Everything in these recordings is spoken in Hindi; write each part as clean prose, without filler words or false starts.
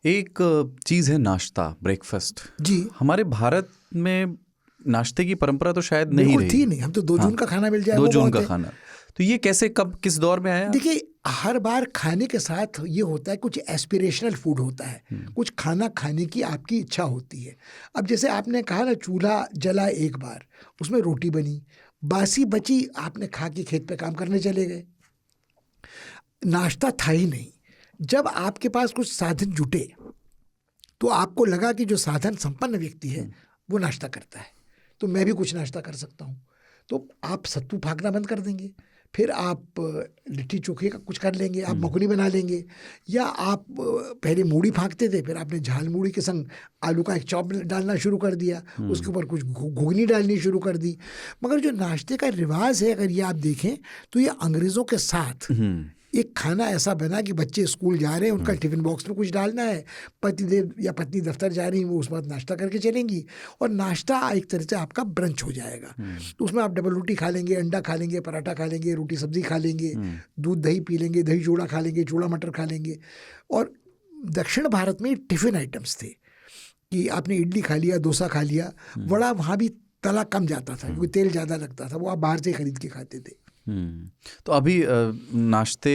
एक चीज़ है नाश्ता, ब्रेकफास्ट। जी, हमारे भारत में नाश्ते की परंपरा तो शायद नहीं बिल्कुल रही। थी नहीं। हम तो 2 जून का खाना मिल जाए 2 वो जून बहुत का है। खाना। तो ये कैसे, कब, किस दौर में आया? देखिए, हर बार खाने के साथ ये होता है, कुछ एस्पिरेशनल फूड होता है, कुछ खाना खाने की आपकी इच्छा होती है। अब जैसे आपने कहा ना, चूल्हा जला एक बार, उसमें रोटी बनी, बासी बची, आपने खा के खेत पे काम करने चले गए, नाश्ता था ही नहीं। जब आपके पास कुछ साधन जुटे तो आपको लगा कि जो साधन संपन्न व्यक्ति है वो नाश्ता करता है, तो मैं भी कुछ नाश्ता कर सकता हूँ। तो आप सत्तू फाँकना बंद कर देंगे, फिर आप लिट्टी चोखे का कुछ कर लेंगे, आप मखनी बना लेंगे, या आप पहले मूढ़ी फाँकते थे, फिर आपने झाल मूढ़ी के संग आलू का एक चॉप डालना शुरू कर दिया, उसके ऊपर कुछ घुगनी डालनी शुरू कर दी। मगर जो नाश्ते का रिवाज है, अगर ये आप देखें तो ये अंग्रेज़ों के साथ एक खाना ऐसा बना कि बच्चे स्कूल जा रहे हैं, उनका टिफिन बॉक्स में कुछ डालना है, पतिदेव या पत्नी दफ्तर जा रही हैं, वो उस वक्त नाश्ता करके चलेंगी, और नाश्ता एक तरह से आपका ब्रंच हो जाएगा। तो उसमें आप डबल रोटी खा लेंगे, अंडा खा लेंगे, पराठा खा लेंगे, रोटी सब्जी खा लेंगे, दूध दही पी लेंगे, दही चूड़ा खा लेंगे, चूड़ा मटर खा लेंगे। और दक्षिण भारत में टिफिन आइटम्स थे कि आपने इडली खा लिया, डोसा खा लिया, वड़ा वहाँ भी तला कम जाता था क्योंकि तेल ज़्यादा लगता था, वो आप बाहर से खरीद के खाते थे। तो अभी नाश्ते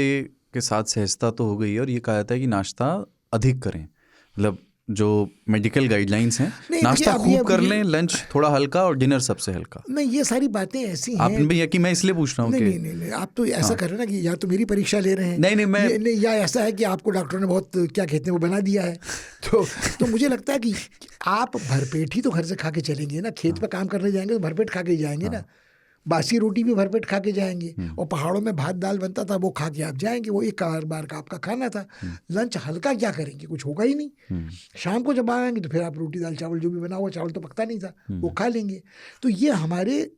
के साथ सहजता तो हो गई है, और ये कहा जाता है कि नाश्ता अधिक करें, मतलब जो मेडिकल गाइडलाइंस हैं, नाश्ता खूब कर लें, लंच थोड़ा हल्का और डिनर सबसे हल्का। नहीं, ये सारी बातें ऐसी हैं। आपने भी, कि मैं इसलिए पूछ रहा हूँ कि नहीं, आप तो ऐसा कर रहे हैं ना कि या तो मेरी परीक्षा ले रहे हैं, नहीं मैं नहीं, या ऐसा है कि आपको डॉक्टर ने बहुत क्या कहते हैं वो बना दिया है। तो मुझे लगता है कि आप भरपेट ही तो घर से खा के चलेंगे ना, खेत पे काम करने जाएंगे तो भरपेट खा के जाएंगे ना, बासी रोटी भी भरपेट खा के जाएंगे, और पहाड़ों में भात दाल बनता था वो खा के आप जाएंगे, वो एक बार का आपका खाना था। लंच हल्का क्या करेंगे, कुछ होगा ही नहीं। शाम को जब आएंगे तो फिर आप रोटी दाल चावल जो भी बना हुआ, चावल तो पकता नहीं था, वो खा लेंगे। तो ये हमारे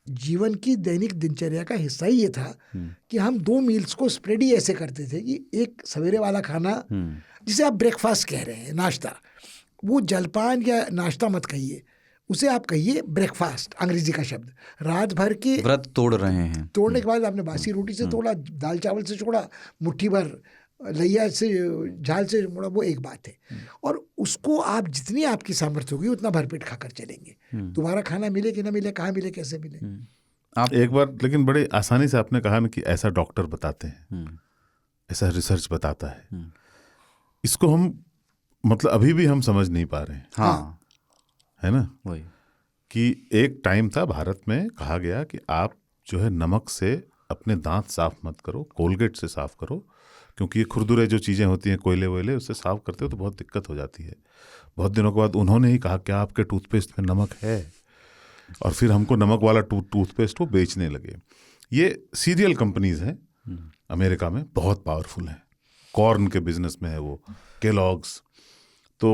जीवन की दैनिक दिनचर्या का हिस्सा ही ये था कि हम 2 मील्स को स्प्रेड ही ऐसे करते थे कि एक सवेरे वाला खाना, जिसे आप ब्रेकफास्ट कह रहे हैं, नाश्ता, वो जलपान या नाश्ता मत कहिए, उसे आप कहिए ब्रेकफास्ट, अंग्रेजी का शब्द। रात भर के व्रत तोड़ रहे हैं, तोड़ने के बाद आपने बासी रोटी से तोड़ा, दाल चावल से छोड़ा, मुट्ठी भर लैया से झाल से मोड़ा, वो एक बात है। और उसको आप जितनी आपकी सामर्थ्य होगी उतना भरपेट खाकर चलेंगे। दोबारा खाना मिले कि ना मिले, कहाँ मिले, कैसे मिले, आप एक बार, लेकिन बड़े आसानी से आपने कहा ना कि ऐसा डॉक्टर बताते हैं, ऐसा रिसर्च बताता है, इसको हम मतलब अभी भी हम समझ नहीं पा रहे हैं। हाँ, है ना, वही कि एक टाइम था भारत में, कहा गया कि आप जो है नमक से अपने दांत साफ मत करो, कोलगेट से साफ करो, क्योंकि ये खुरदुरे जो चीज़ें होती हैं, कोयले वोयले, उससे साफ करते हो तो बहुत दिक्कत हो जाती है। बहुत दिनों के बाद उन्होंने ही कहा क्या आपके टूथपेस्ट में नमक है, और फिर हमको नमक वाला टूथपेस्ट वो बेचने लगे। ये सीरियल कंपनीज हैं अमेरिका में, बहुत पावरफुल हैं, कॉर्न के बिजनेस में है वो, केलॉग्स। तो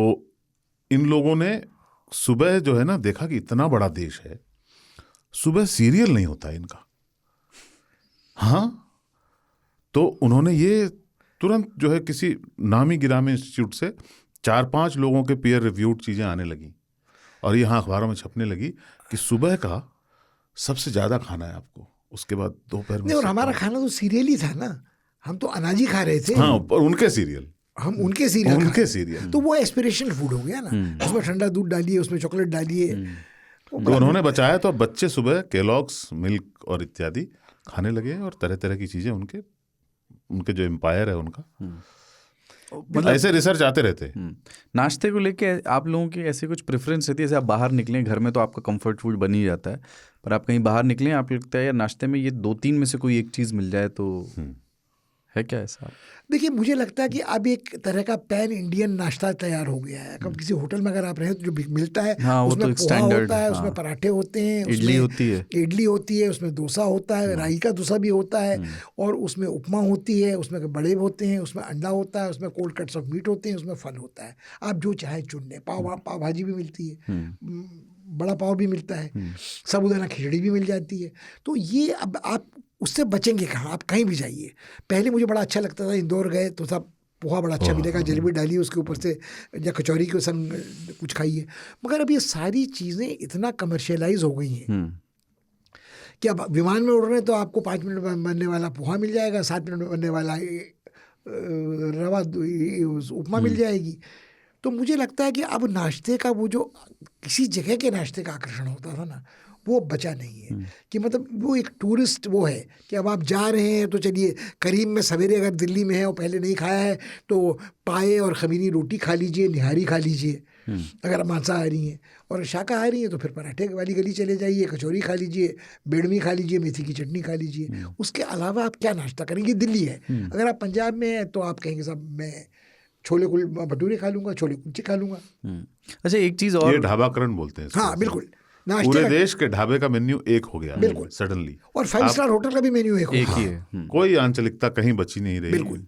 इन लोगों ने सुबह जो है ना देखा कि इतना बड़ा देश है, सुबह सीरियल नहीं होता इनका। हाँ, तो उन्होंने ये तुरंत जो है किसी नामी गिरामी इंस्टीट्यूट से 4-5 लोगों के पीयर रिव्यूड चीज़ें आने लगी, और यहाँ अखबारों में छपने लगी कि सुबह का सबसे ज़्यादा खाना है आपको, उसके बाद दोपहर में। और हमारा खाना तो सीरियल ही था ना, हम तो अनाज ही खा रहे थे। हाँ, और उनके सीरियल, हम उनके सीरियल तो वो एस्पिरेशनल फूड हो गया ना, उसमें ठंडा दूध डालिए, उसमें चॉकलेट डालिए। तो उन्होंने बचाया, तो बच्चे सुबह केलॉग्स, मिल्क और इत्यादि खाने लगे, और तरह तरह की चीज़ें उनके जो एम्पायर है उनका, मतलब ऐसे रिसर्च आते रहते हैं। नाश्ते को लेके आप लोगों की ऐसी कुछ प्रेफरेंस रहती है? जैसे आप बाहर निकलें, घर में तो आपका कंफर्ट फूड बन ही जाता है, पर आप कहीं बाहर निकलें, आपको लगता है यार नाश्ते में ये 2-3 में से कोई एक चीज़ मिल जाए तो है क्या ऐसा? देखिए, मुझे लगता है कि अब एक तरह का पैन इंडियन नाश्ता तैयार हो गया है। कब किसी होटल में अगर आप रहे तो जो मिलता है, हाँ, उसमें तो पोहा होता है, उसमें पराठे होते हैं, इडली होती है, उसमें डोसा होता है, राई का डोसा भी होता है, और उसमें उपमा होती है, उसमें बड़े होते हैं, उसमें अंडा होता है, उसमें कोल्ड कट्स ऑफ मीट होते हैं, उसमें फल होता है। आप जो चाहे चुन लें। पाव भाजी भी मिलती है, बड़ा पाव भी मिलता है, साबूदाना खिचड़ी भी मिल जाती है। तो ये अब आप उससे बचेंगे कहाँ, आप कहीं भी जाइए। पहले मुझे बड़ा अच्छा लगता था, इंदौर गए तो सब पोहा बड़ा अच्छा मिलेगा, जलेबी डालिए उसके ऊपर से, या कचौरी के संग कुछ खाइए। मगर अब ये सारी चीज़ें इतना कमर्शियलाइज हो गई हैं कि अब विमान में उड़ रहे हैं तो आपको 5 मिनट में बनने वाला पोहा मिल जाएगा, 7 मिनट में बनने वाला रवा उपमा मिल जाएगी। तो मुझे लगता है कि अब नाश्ते का वो जो किसी जगह के नाश्ते का आकर्षण होता था ना, वो बचा नहीं है। कि मतलब वो एक टूरिस्ट वो है कि अब आप जा रहे हैं तो चलिए करीब में सवेरे अगर दिल्ली में है और पहले नहीं खाया है तो पाए और खमीरी रोटी खा लीजिए, निहारी खा लीजिए अगर आप मांसाहारी हैं, और शाकाहारी हैं तो फिर पराठे वाली गली चले जाइए, कचौरी खा लीजिए, बेड़मी खा लीजिए, मेथी की चटनी खा लीजिए। उसके अलावा आप क्या नाश्ता करेंगे? दिल्ली है। अगर आप पंजाब में हैं तो आप कहेंगे साहब मैं छोले भटूरे खा लूँगा, छोले कुलचे खा लूँगा। अच्छा, एक चीज़ और, ये ढाबाकरण बोलते हैं इसको। हाँ बिल्कुल, पूरे देश के ढाबे का मेन्यू एक हो गया बिल्कुल सडनली, और 5 स्टार होटल का भी मेन्यू एक ही है। कोई आंचलिकता कहीं बची नहीं रही। बिल्कुल।